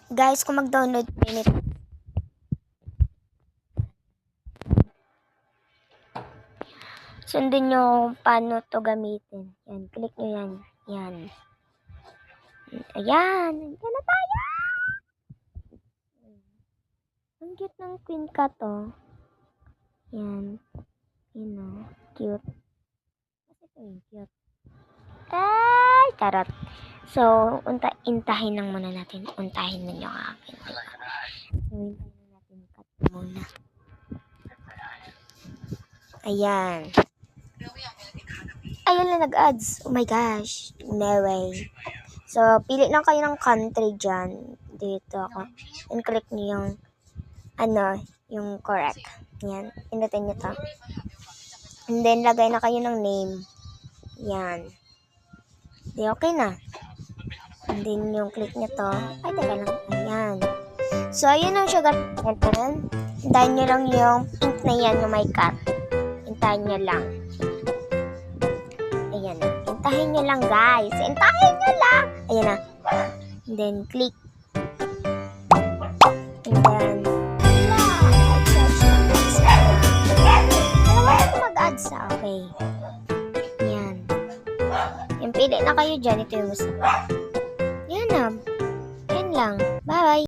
Guys, kung mag-download kayo nito, sundin nyo kung paano to gamitin. Yan, click nyo yan. Yan. Ayan. Yan na tayo. Ang cute ng queen cat, oh. Yan. Yun, oh. Cute. Kasi ito yung cute. Ay, charot. So, intahin lang muna natin. Untahin mo yung akin. So, hintayin natin cut muna. Ayan. Ayun na nag-ads. Oh my gosh. No way. So, pili lang kayo ng country dyan. Dito ako. And click nyo yung, yung correct. Yan. Pinutin nyo to. And then, lagay na kayo ng name. Yan. Di, okay na. And then, yung click nyo to. Ay, teka lang. Ayan. So, ayun ang sugar. Yan. Hintayin nyo lang yung pink na yan, yung may cut. Hintayin nyo lang. Ayan na. Hintayin nyo lang, guys. Hintayin nyo lang. Ayan na. And then, click. And then, mag-ads na. Okay. Yan. Yung pili na kayo dyan. Ito yung gusto. Yan na. Yan lang. Bye.